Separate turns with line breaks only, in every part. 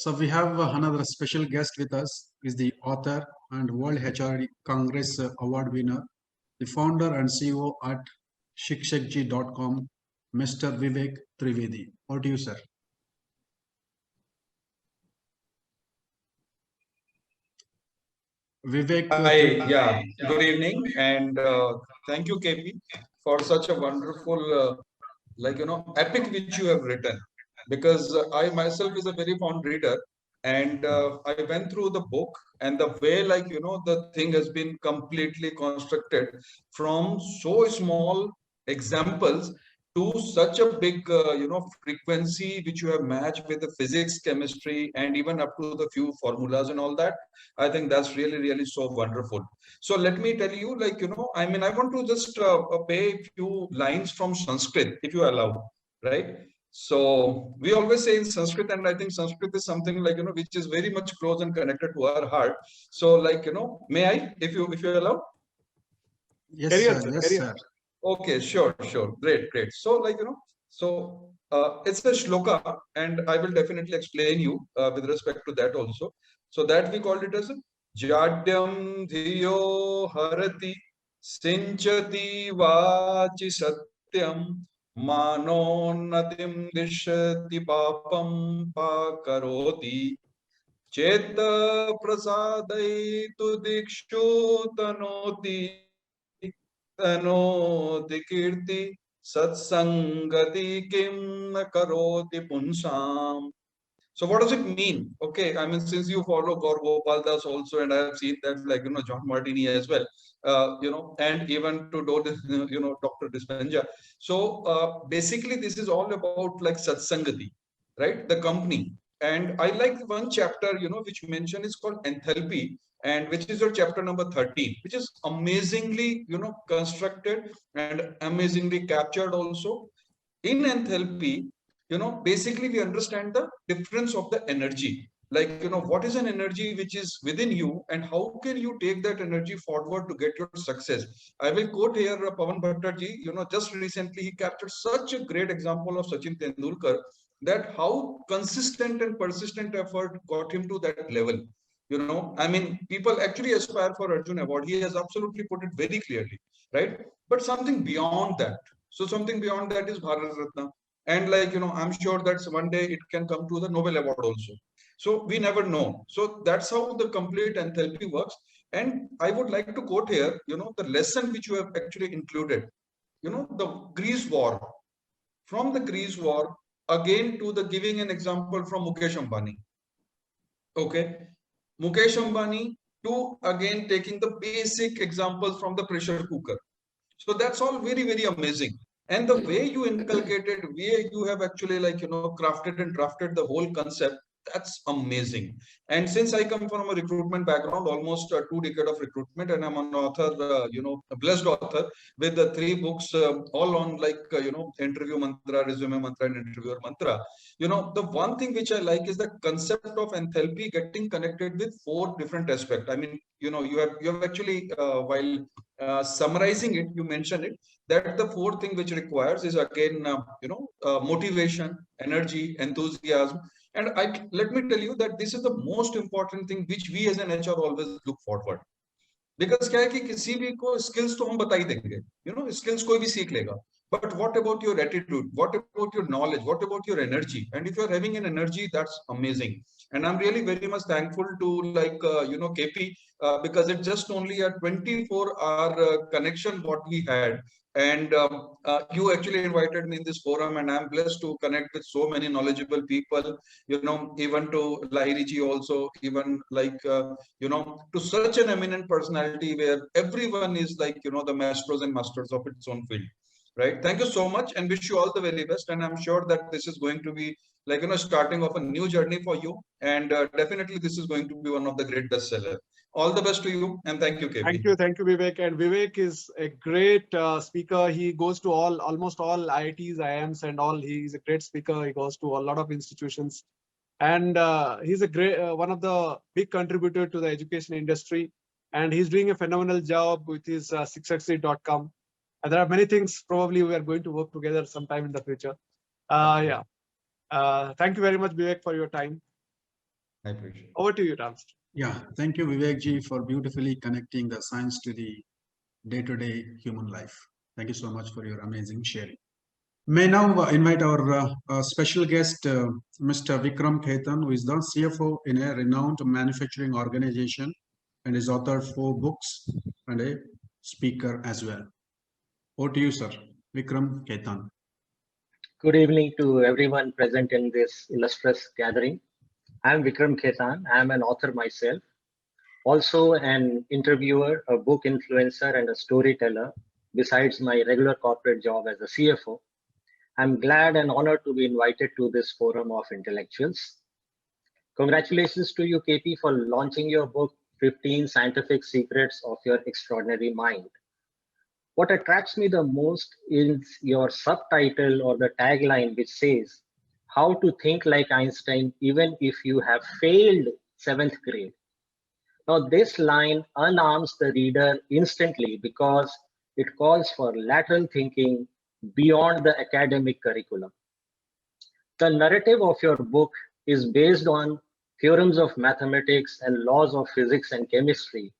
So we have another special guest with us, is the author and World HRD Congress Award winner, the founder and CEO at shikshakji.com, Mr. Vivek Trivedi. Over to you, sir. Vivek
Hi, yeah, good evening, and thank you, KP, for such a wonderful, epic which you have written. Because I myself is a very fond reader, and I went through the book, and the way, the thing has been completely constructed from so small examples to such a big, frequency which you have matched with the physics, chemistry, and even up to the few formulas and all that. I think that's really, really so wonderful. So let me tell you, I want to just pay a few lines from Sanskrit, if you allow, right? So we always say in Sanskrit, and I think Sanskrit is something which is very much close and connected to our heart. So may I, if you allow?
Yes, sir. Yes, sir.
Okay, sure, great. So it's a shloka, and I will definitely explain you with respect to that also. So that we called it as Jadyam Dhiyo Harati Sinchati Vachi Satyam Manonatim Dishati Papam Pakaroti Cheta Prasadai Tu Dikshu Tanoti Tanoti Kirti Satsangati Kim Karoti Punsam. So what does it mean? Okay, I mean, since you follow Gaur Gopal Das also, and I have seen that, John Martini as well, and even to do this, Dr. Dispenza. So basically, this is all about like Satsangati, right? The company. And I like one chapter, which mentioned is called Enthalpy, and which is your chapter number 13, which is amazingly, constructed and amazingly captured also. In Enthalpy, basically we understand the difference of the energy. Like, what is an energy which is within you, and how can you take that energy forward to get your success? I will quote here Pawan Bhattarji. Just recently he captured such a great example of Sachin Tendulkar, that how consistent and persistent effort got him to that level. I mean, people actually aspire for Arjun Award. He has absolutely put it very clearly, right? But something beyond that. So something beyond that is Bharat Ratna. And I'm sure that one day it can come to the Nobel Award also. So we never know. So that's how the complete enthalpy works. And I would like to quote here, the lesson which you have actually included, the Greece War. From the Greece War, again to the giving an example from Mukesh Ambani. Okay. Mukesh Ambani to again taking the basic examples from the pressure cooker. So that's all very, very amazing. And the way you inculcated, way you have actually crafted and drafted the whole concept, that's amazing. And since I come from a recruitment background, almost 2 decades of recruitment, and I'm an author, a blessed author with the 3 books, all on interview mantra, resume mantra, and interviewer mantra. The one thing which I like is the concept of enthalpy getting connected with 4 different aspects. I mean, you have actually while summarizing it, you mentioned it, that the 4th thing which requires is again, motivation, energy, enthusiasm. And let me tell you that this is the most important thing which we as an HR always look forward. Because क्या है कि किसी भी को skills तो हम बता ही देंगे, skills कोई भी सीख लेगा. But what about your attitude? What about your knowledge? What about your energy? And if you're having an energy, that's amazing. And I'm really very much thankful to KP, because it's just only a 24-hour connection what we had. And you actually invited me in this forum, and I'm blessed to connect with so many knowledgeable people, even to Lahiri ji also, even to such an eminent personality where everyone is the masters and masters of its own field. Right. Thank you so much, and wish you all the very best. And I'm sure that this is going to be starting of a new journey for you. And definitely this is going to be one of the great bestsellers. All the best to you, and thank you, KP.
Thank you, Vivek. And Vivek is a great speaker. He goes to almost all IITs, IIMs, and all. He's a great speaker. He goes to a lot of institutions, and he's a great one of the big contributor to the education industry. And he's doing a phenomenal job with his shikshakji.com. And there are many things probably we are going to work together sometime in the future. Yeah. Thank you very much, Vivek, for your time.
I appreciate it.
Over to you, Rams.
Yeah, thank you, Vivek ji, for beautifully connecting the science to the day-to-day human life. Thank you so much for your amazing sharing. May now invite our special guest, Mr. Vikram Khaitan, who is the CFO in a renowned manufacturing organization and is author 4 books and a speaker as well. Over to you, sir. Vikram Khaitan.
Good evening to everyone present in this illustrious gathering. I'm Vikram Khaitan. I'm an author myself, also an interviewer, a book influencer, and a storyteller, besides my regular corporate job as a CFO. I'm glad and honored to be invited to this forum of intellectuals. Congratulations to you, KP, for launching your book, 15 Scientific Secrets of Your Extraordinary Mind. What attracts me the most is your subtitle or the tagline, which says, "How to think like Einstein even if you have failed 7th grade." Now, this line unarms the reader instantly because it calls for lateral thinking beyond the academic curriculum. The narrative of your book is based on theorems of mathematics and laws of physics and chemistry.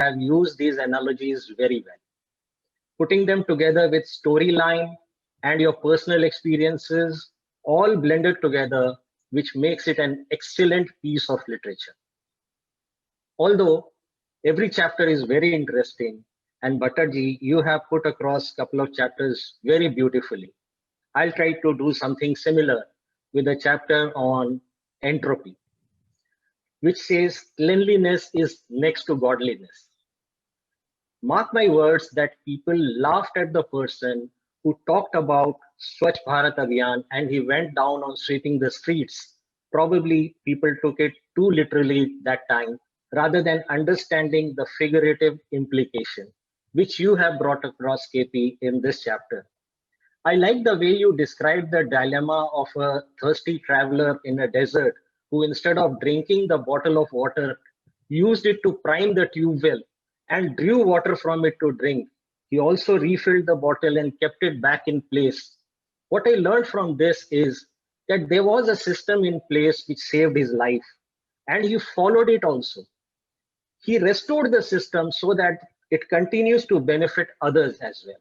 I have used these analogies very well. Putting them together with storyline and your personal experiences, all blended together, which makes it an excellent piece of literature. Although every chapter is very interesting, and Bhattarji, you have put across a couple of chapters very beautifully. I'll try to do something similar with a chapter on entropy, which says cleanliness is next to godliness. Mark my words that people laughed at the person who talked about Swachh Bharat Abhiyan and he went down on sweeping the streets. Probably people took it too literally that time rather than understanding the figurative implication, which you have brought across, KP, in this chapter. I like the way you described the dilemma of a thirsty traveler in a desert who, instead of drinking the bottle of water, used it to prime the tube well and drew water from it to drink. He also refilled the bottle and kept it back in place. What I learned from this is that there was a system in place which saved his life, and he followed it also. He restored the system so that it continues to benefit others as well.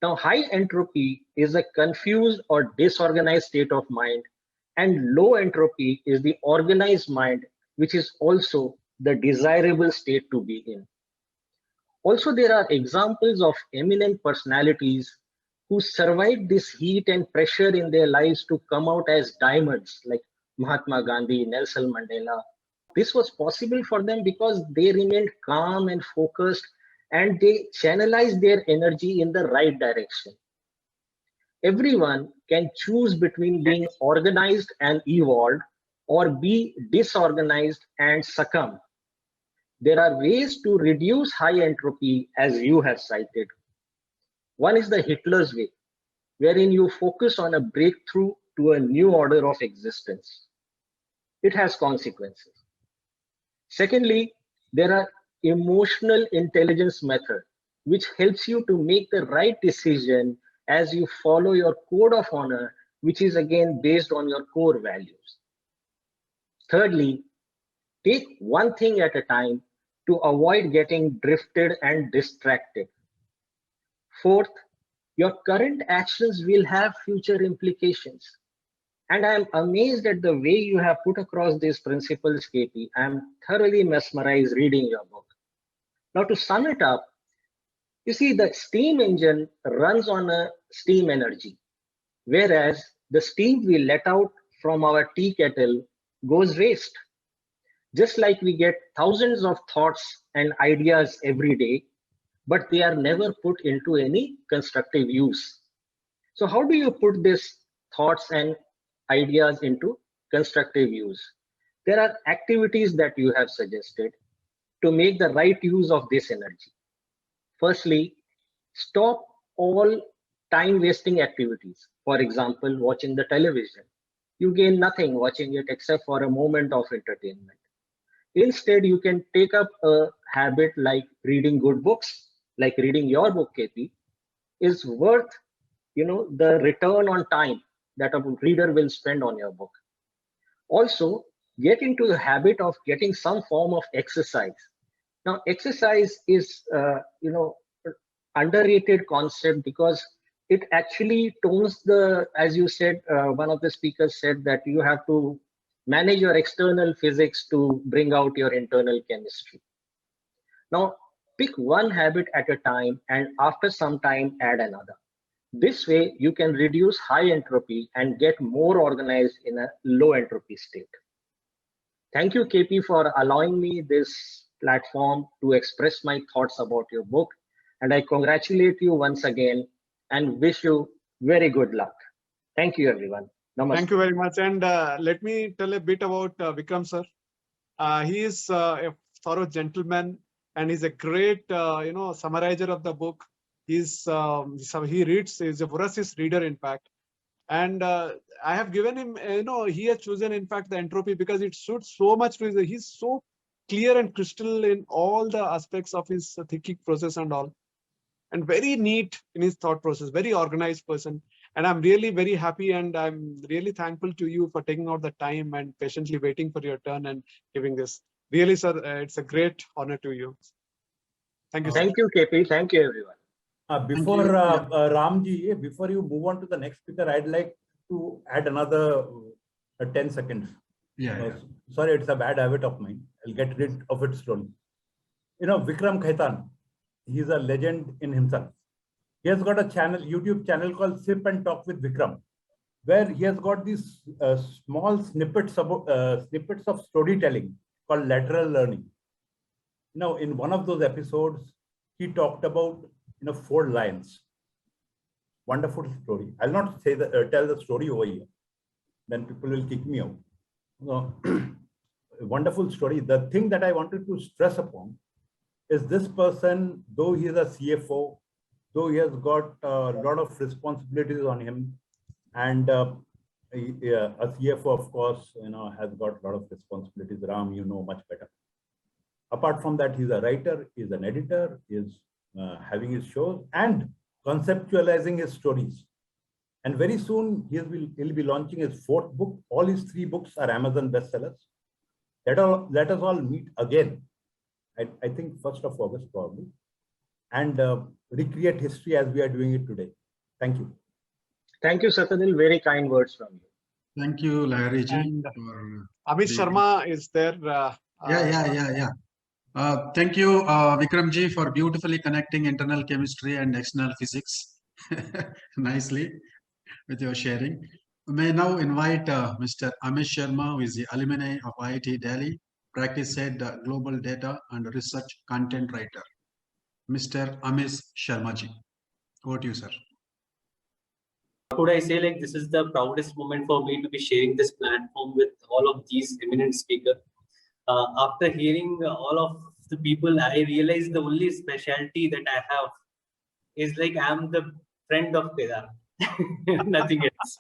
Now, high entropy is a confused or disorganized state of mind, and low entropy is the organized mind, which is also the desirable state to be in. Also, there are examples of eminent personalities who survived this heat and pressure in their lives to come out as diamonds, like Mahatma Gandhi, Nelson Mandela. This was possible for them because they remained calm and focused and they channelized their energy in the right direction. Everyone can choose between being organized and evolved or be disorganized and succumb. There are ways to reduce high entropy, as you have cited. One is the Hitler's way, wherein you focus on a breakthrough to a new order of existence. It has consequences. Secondly, there are emotional intelligence method, which helps you to make the right decision as you follow your code of honor, which is again based on your core values. Thirdly, take one thing at a time to avoid getting drifted and distracted. Fourth, your current actions will have future implications. And I'm amazed at the way you have put across these principles, KP. I'm thoroughly mesmerized reading your book. Now, to sum it up, you see, the steam engine runs on a steam energy, whereas the steam we let out from our tea kettle goes waste. Just like we get thousands of thoughts and ideas every day, but they are never put into any constructive use. So how do you put these thoughts and ideas into constructive use? There are activities that you have suggested to make the right use of this energy. Firstly, stop all time-wasting activities. For example, watching the television. You gain nothing watching it except for a moment of entertainment. Instead, you can take up a habit like reading good books, like reading your book, KP, is worth, the return on time that a reader will spend on your book. Also, get into the habit of getting some form of exercise. Now, exercise is, underrated concept because it actually tones the, as you said, one of the speakers said that you have to manage your external physics to bring out your internal chemistry. Now, pick one habit at a time and after some time add another. This way, you can reduce high entropy and get more organized in a low entropy state. Thank you, KP, for allowing me this platform to express my thoughts about your book. And I congratulate you once again and wish you very good luck. Thank you, everyone. Namaste.
Thank you very much. And let me tell a bit about Vikram sir. He is a thorough gentleman and he's a great, summarizer of the book. He's he reads, he's a voracious reader, in fact. And I have given him, he has chosen, in fact, the entropy because it suits so much to his, he's so clear and crystal in all the aspects of his thinking process and all. And very neat in his thought process, very organized person. And I'm really very happy and I'm really thankful to you for taking out the time and patiently waiting for your turn and giving this. Really, sir, it's a great honor to you. Thank you, sir.
Thank you, KP. Thank you, everyone.
Before Ramji, before you move on to the next speaker, I'd like to add another 10 seconds. Sorry, it's a bad habit of mine. I'll get rid of it slowly. Vikram Khaitan, he's a legend in himself. He has got a channel, YouTube channel called Sip and Talk with Vikram, where he has got these small snippets of storytelling called lateral learning. In one of those episodes, he talked about 4 lions. Wonderful story. I'll not say tell the story over here. Then people will kick me out. Wonderful story. The thing that I wanted to stress upon is this person, though he is a CFO, though he has got a lot of responsibilities on him, and a CFO, of course, has got a lot of responsibilities. Ram, you know much better. Apart from that, he's a writer, he's an editor, he's having his shows and conceptualizing his stories. And very soon he'll be launching his 4th book. All his 3 books are Amazon bestsellers. Let us all meet again. I think 1st of August probably, and recreate history as we are doing it today. Thank you.
Thank you, Satadil. Very kind words from you.
Thank you, Lahari ji.
Amit Sharma is there.
Thank you, Vikram ji, for beautifully connecting internal chemistry and external physics nicely with your sharing. May now invite Mr. Amit Sharma, who is the alumni of IIT Delhi, practice head, global data and research content writer. Mr. Amit Sharma ji, over to you, sir.
Could I say, like, this is the proudest moment for me to be sharing this platform with all of these eminent speakers. After hearing all of the people, I realized the only specialty that I have is like I'm the friend of Kedar, nothing else.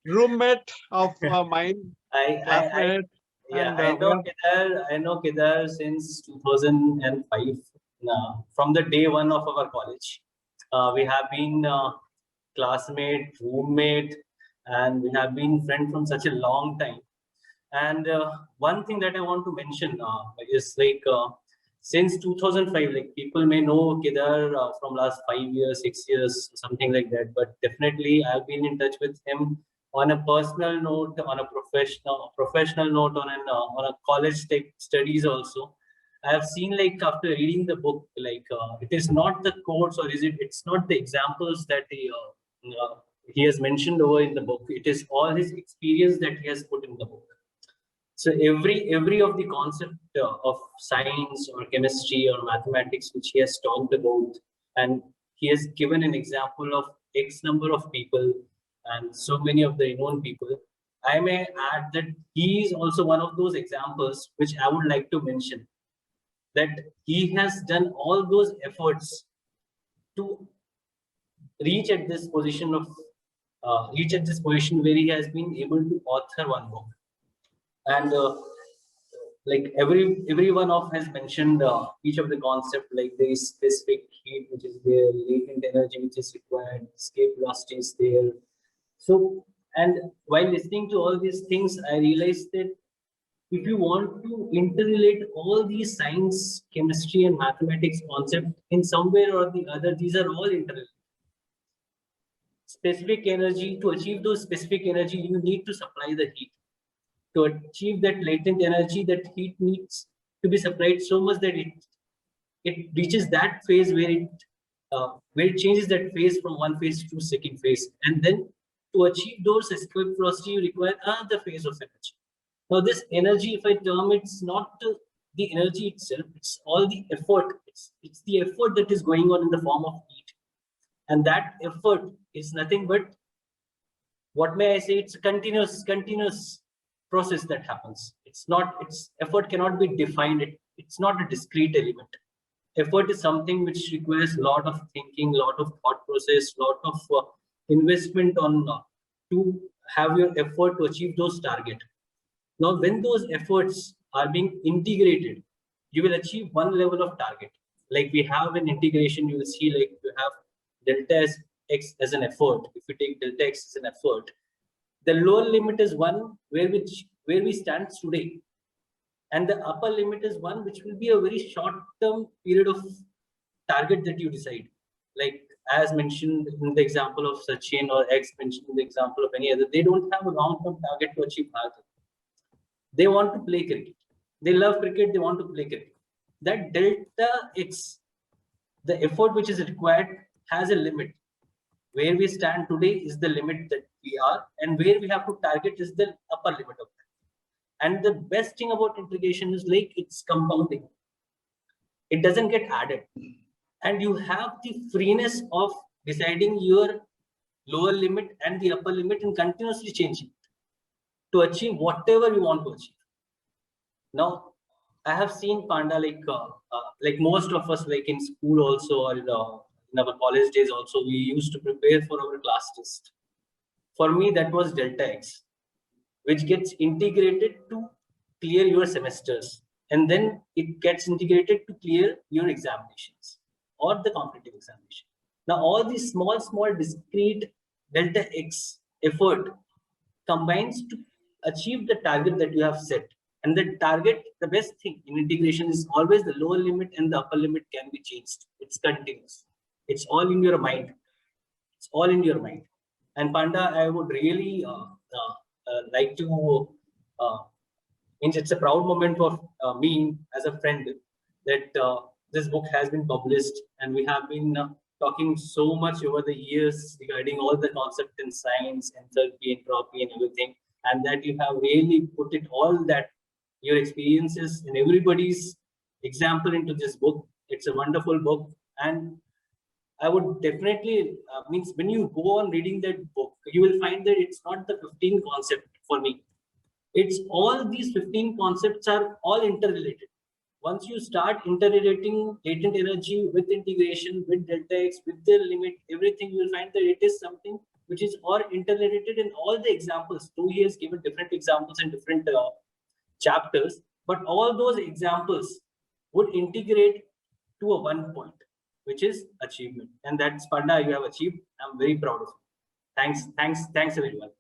Roommate of mine.
I know Kedar since 2005. From the day 1 of our college, we have been classmate, roommate, and we have been friends from such a long time. And one thing that I want to mention is like since 2005, like people may know Kedar from last 5 years, 6 years, something like that. But definitely, I've been in touch with him on a personal note, on a professional note, on a college studies also. I have seen, like, after reading the book, like it is not the quotes or it's not the examples that he has mentioned over in the book. It is all his experience that he has put in the book. So every of the concept of science or chemistry or mathematics which he has talked about, and he has given an example of X number of people and so many of the known people. I may add that he is also one of those examples which I would like to mention, that he has done all those efforts to reach at this position where he has been able to author one book. And like every one of has mentioned each of the concept, like there is specific heat which is there, latent energy which is required, escape velocity is there. So, and while listening to all these things, I realized that if you want to interrelate all these science, chemistry, and mathematics concepts in some way or the other, these are all interrelated. Specific energy, to achieve those specific energy, you need to supply the heat. To achieve that latent energy, that heat needs to be supplied so much that it reaches that phase where it changes that phase from one phase to second phase. And then to achieve those escape velocity, you require another phase of energy. Now this energy, if I term, it's not the energy itself, it's all the effort. It's the effort that is going on in the form of heat. And that effort is nothing but, what may I say, it's a continuous process that happens. Its effort cannot be defined. It's not a discrete element. Effort is something which requires a lot of thinking, lot of thought process, lot of investment on to have your effort to achieve those targets. Now, when those efforts are being integrated, you will achieve one level of target. Like we have an integration, you will see like you have delta x as an effort. If you take delta x as an effort, the lower limit is one where we stand today, and the upper limit is one which will be a very short-term period of target that you decide. Like as mentioned in the example of Sachin, or X mentioned in the example of any other, they don't have a long-term target to achieve target. They want to play cricket. They love cricket. They want to play cricket. That delta x, the effort which is required, has a limit. Where we stand today is the limit that we are, and where we have to target is the upper limit of that. And the best thing about integration is like it's compounding. It doesn't get added. And you have the freeness of deciding your lower limit and the upper limit and continuously changing to achieve whatever you want to achieve. Now, I have seen Panda, like most of us, like in school also, or in our college days also, we used to prepare for our class test. For me, that was delta x, which gets integrated to clear your semesters. And then it gets integrated to clear your examinations or the competitive examination. Now, all these small discrete delta x effort combines to achieve the target that you have set. And the target, the best thing in integration is always the lower limit and the upper limit can be changed. It's continuous. It's all in your mind. It's all in your mind. And Panda, I would really like to, it's a proud moment for me as a friend that this book has been published, and we have been talking so much over the years regarding all the concepts in science, enthalpy, entropy, and everything, and that you have really put it all that your experiences and everybody's example into this book. It's a wonderful book, and I would definitely means when you go on reading that book, you will find that it's not the 15 concept for me. It's all these 15 concepts are all interrelated. Once you start interrelating latent energy with integration, with delta x, with the limit, everything, you will find that it is something which is all interrelated in all the examples. Though he has given different examples in different chapters, but all those examples would integrate to a one point, which is achievement. And that's, Panda, you have achieved. I'm very proud of you. Thanks everyone.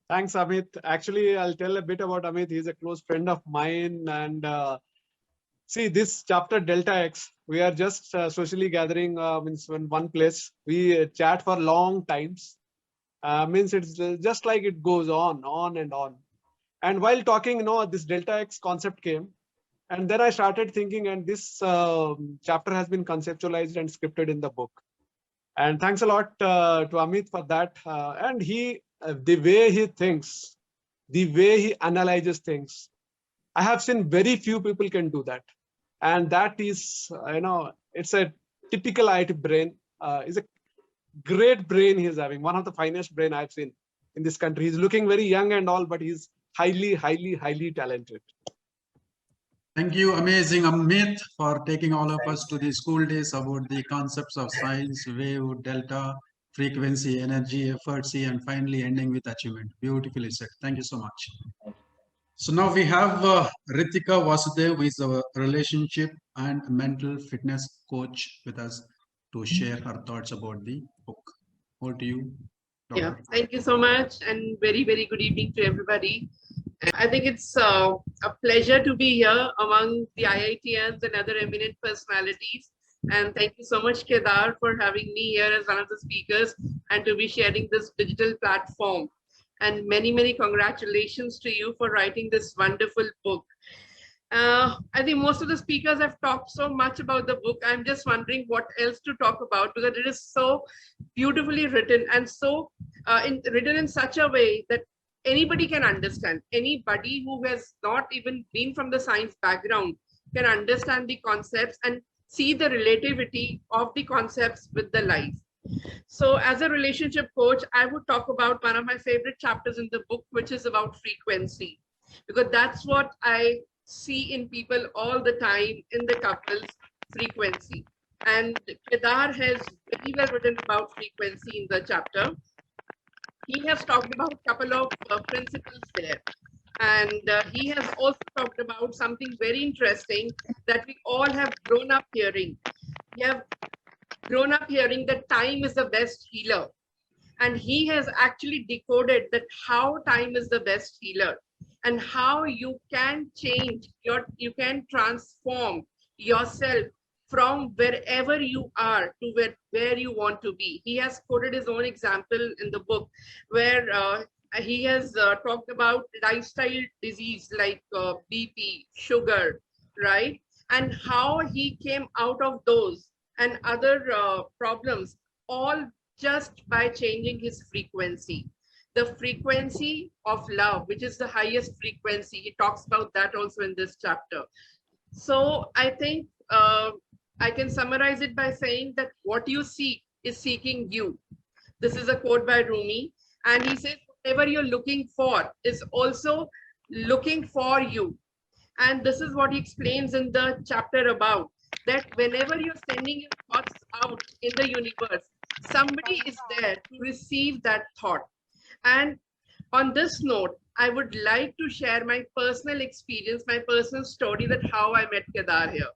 Thanks, Amit. Actually, I'll tell a bit about Amit. He's a close friend of mine. And see, this chapter, Delta X, we are just socially gathering means in one place. We chat for long times. Means it's just like it goes on and on. And while talking, this Delta X concept came. And then I started thinking, and this chapter has been conceptualized and scripted in the book. And thanks a lot to Amit for that. And he, the way he thinks, the way he analyzes things, I have seen very few people can do that. And that is, it's a typical IT brain. It's a great brain he's having, one of the finest brain I've seen in this country. He's looking very young and all, but he's highly talented.
Thank you, amazing Amit, for taking all of us to the school days about the concepts of science, wave, delta, frequency, energy, effort, C, and finally ending with achievement. Beautifully said. Thank you so much. So now we have Ritika Vasudev, who is a relationship and mental fitness coach, with us to share her thoughts about the book. Over to you, Doctor.
Yeah, thank you so much, and very good evening to everybody. I think it's a pleasure to be here among the IITians and other eminent personalities. And thank you so much, Kedar, for having me here as one of the speakers and to be sharing this digital platform. And many, many congratulations to you for writing this wonderful book. I think most of the speakers have talked so much about the book. I'm just wondering what else to talk about, because it is so beautifully written and so written in such a way that anybody can understand. Anybody who has not even been from the science background can understand the concepts and see the relativity of the concepts with the life. So as a relationship coach, I would talk about one of my favorite chapters in the book, which is about frequency, because that's what I see in people all the time in the couples, frequency. And Kedar has very well written about frequency in the chapter. He has talked about a couple of principles there. And he has also talked about something very interesting that we all have grown up hearing. We have grown up hearing that time is the best healer. And he has actually decoded that how time is the best healer and how you can change you can transform yourself from wherever you are to where you want to be. He has quoted his own example in the book where he has talked about lifestyle disease like BP, sugar, right? And how he came out of those and other problems all just by changing his frequency. The frequency of love, which is the highest frequency. He talks about that also in this chapter. So I think I can summarize it by saying that what you seek is seeking you. This is a quote by Rumi. And he says, whatever you're looking for is also looking for you. And this is what he explains in the chapter about that whenever you're sending your thoughts out in the universe, somebody is there to receive that thought. And on this note, I would like to share my personal experience, my personal story that how I met Kedar here.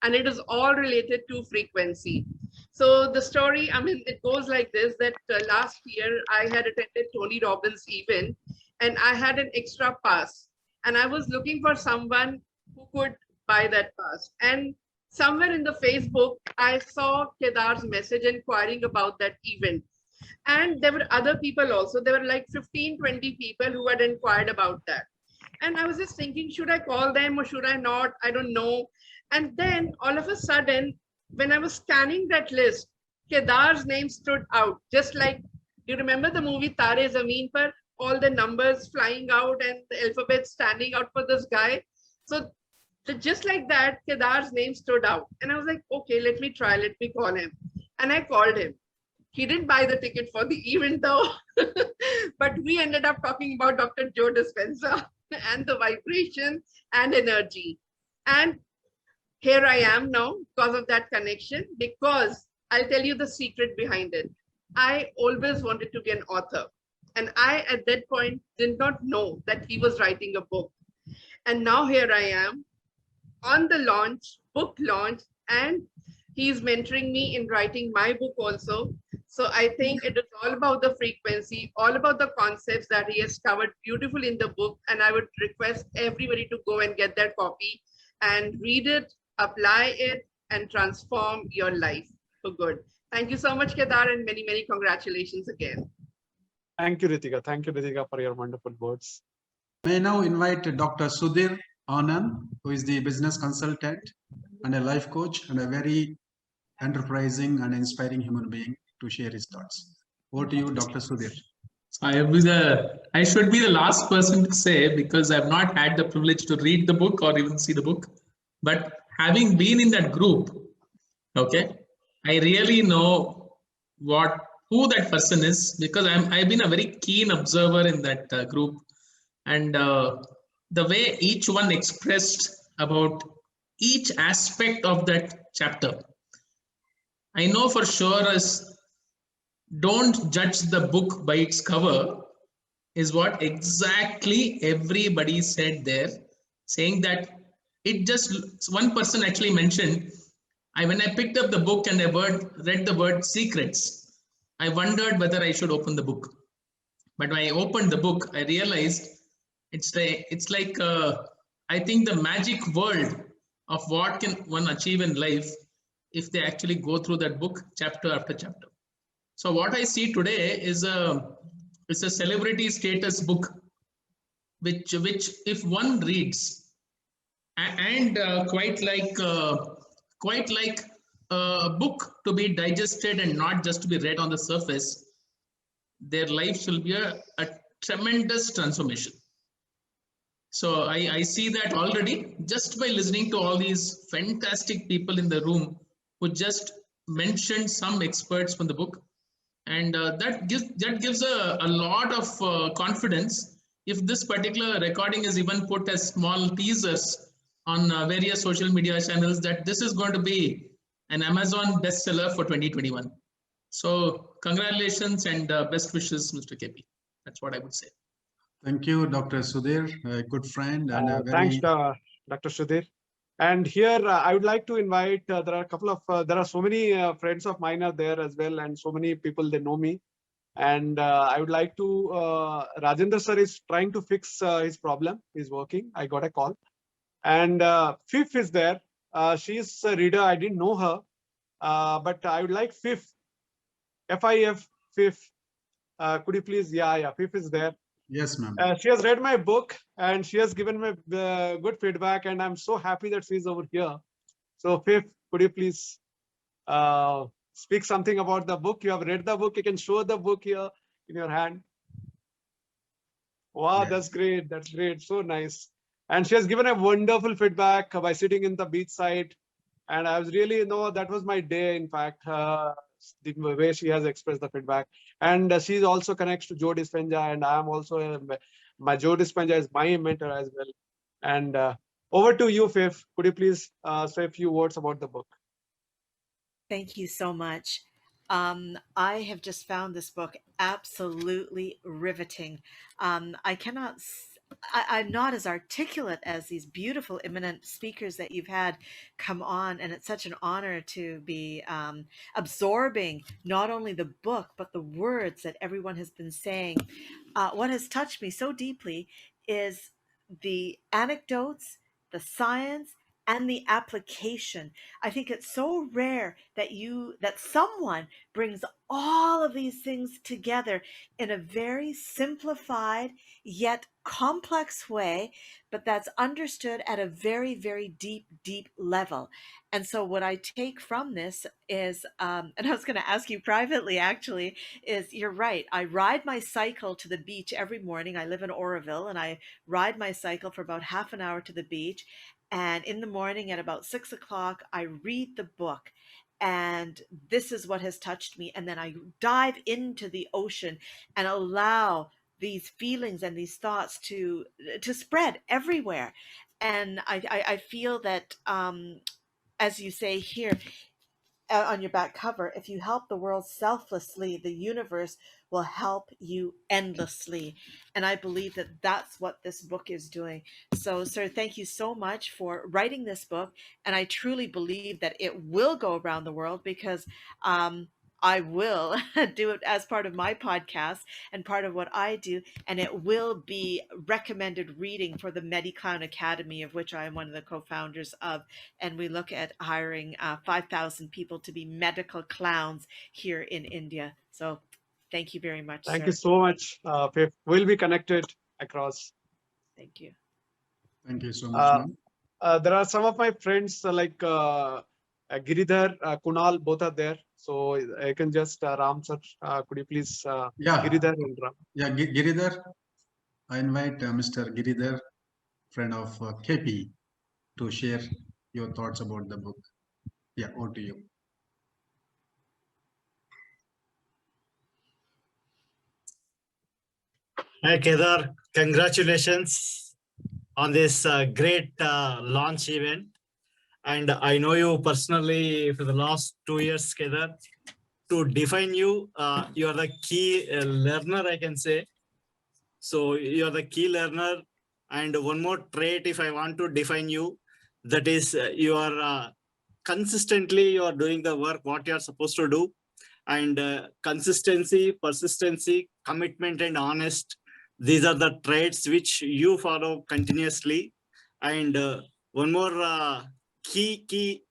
And it is all related to frequency. So the story, I mean, it goes like this, that last year I had attended Tony Robbins' event and I had an extra pass. And I was looking for someone who could buy that pass. And somewhere in the Facebook, I saw Kedar's message inquiring about that event. And there were other people also. There were like 15, 20 people who had inquired about that. And I was just thinking, should I call them or should I not? I don't know. And then all of a sudden, when I was scanning that list, Kedar's name stood out. Just like, you remember the movie Tare Zameen Par? All the numbers flying out and the alphabet standing out for this guy. So just like that, Kedar's name stood out. And I was like, okay, let me try, let me call him. And I called him. He didn't buy the ticket for the event though, but we ended up talking about Dr. Joe Dispenza and the vibration and energy. And here I am now because of that connection, because I'll tell you the secret behind it. I always wanted to be an author. And I, at that point, did not know that he was writing a book. And now here I am on the launch, book launch, and he's mentoring me in writing my book also. So I think it is all about the frequency, all about the concepts that he has covered beautifully in the book. And I would request everybody to go and get that copy and read it, apply it, and transform your life for good. Thank you so much, Kedar, and many, many congratulations again.
Thank you, Ritika. Thank you, Ritika, for your wonderful words.
May I now invite Dr. Sudhir Anand, who is the business consultant and a life coach and a very enterprising and inspiring human being, to share his thoughts. Over to you, Dr. Sudhir.
I should be the last person to say, because I've not had the privilege to read the book or even see the book. But having been in that group, okay, I really know who that person is, because I've been a very keen observer in that group, and the way each one expressed about each aspect of that chapter, I know for sure as don't judge the book by its cover is what exactly everybody said there, saying that it just, one person actually mentioned, when I picked up the book and I read the word secrets, I wondered whether I should open the book. But when I opened the book, I realized It's like I think the magic world of what can one achieve in life if they actually go through that book chapter after chapter. So what I see today is a celebrity status book, which if one reads and quite like a book to be digested and not just to be read on the surface, their lives will be a tremendous transformation. So I see that already just by listening to all these fantastic people in the room who just mentioned some experts from the book, and that gives a lot of confidence. If this particular recording is even put as small teasers on various social media channels, that this is going to be an Amazon bestseller for 2021. So congratulations and best wishes, Mr. KP. That's what I would say.
Thank you, Dr. Sudhir, a good friend and a
Thanks,
very
Dr. Sudhir. And here I would like to invite, there are a couple of, there are so many friends of mine are there as well, and so many people, they know me. And I would like to, Rajendra sir is trying to fix his problem. He's working. I got a call. And Fif is there. She's a reader. I didn't know her. But I would like Fif, F-I-F, Fif. Could you please? Yeah, Fif is there.
yes, ma'am.
She has read my book and she has given me good feedback, and I'm so happy that she's over here. So Fif, could you please speak something about the book? You have read the book. You can show the book here in your hand. Wow,
Yes.
that's great. That's great. So nice. And she has given a wonderful feedback by sitting in the beach side. And I was really, that was my day, in fact, the way she has expressed the feedback. And she also connects to Joe Dispenza, and I'm also, my Joe Dispenza is my mentor as well. And over to you, Fif. Could you please say a few words about the book?
Thank you so much. I have just found this book absolutely riveting. I cannot, I'm not as articulate as these beautiful, eminent speakers that you've had come on, and it's such an honor to be absorbing not only the book, but the words that everyone has been saying. What has touched me so deeply is the anecdotes, the science, and the application. I think it's so rare that someone brings all of these things together in a very simplified yet complex way, but that's understood at a very, very deep level. And so what I take from this is, and I was going to ask you privately actually, is you're right. I ride my cycle to the beach every morning. I live in Oroville, and I ride my cycle for about half an hour to the beach. And in the morning at about 6 o'clock, I read the book. And this is what has touched me. And then I dive into the ocean and allow these feelings and these thoughts to spread everywhere. And I feel that, as you say here, on your back cover, if you help the world selflessly, the universe will help you endlessly. And I believe that that's what this book is doing. So, sir, thank you so much for writing this book. And I truly believe that it will go around the world, because I will do it as part of my podcast and part of what I do, and it will be recommended reading for the MediClown Academy, of which I am one of the co-founders of. And we look at hiring 5,000 people to be medical clowns here in India. So thank you very much,
Thank
sir.
you so much, Fif. We'll be connected across.
Thank you.
Thank you so much, ma'am.
There are some of my friends like Giridhar, Kunal, both are there. So I can just, Ram sir, could you please,
Yeah,
Giridhar and Ram.
yeah, Giridhar. I invite Mr. Giridhar, friend of KP, to share your thoughts about the book. Yeah, over to you.
Hi, Kedar. Congratulations on this great launch event. And I know you personally for the last 2 years, Kedar. To define you, you are the key learner, I can say. So you are the key learner. And one more trait, if I want to define you, that is you are consistently, you are doing the work, what you are supposed to do. And consistency, persistency, commitment, and honest. These are the traits which you follow continuously. And one more key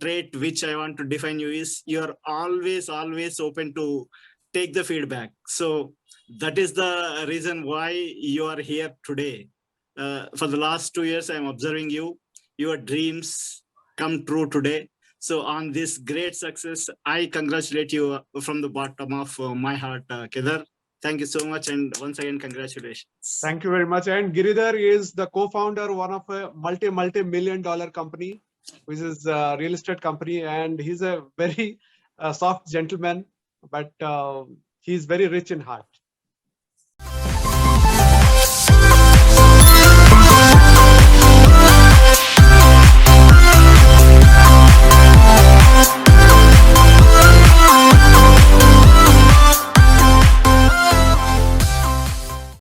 trait which I want to define you is you're always open to take the feedback. So that is the reason why you are here today. For the last 2 years, I'm observing you. Your dreams come true today. So on this great success, I congratulate you from the bottom of my heart, Kedar. Thank you so much. And once again, congratulations.
Thank you very much. And Giridhar is the co-founder, one of a multi-million-dollar company, which is a real estate company. And he's a very soft gentleman, but he's very rich in heart.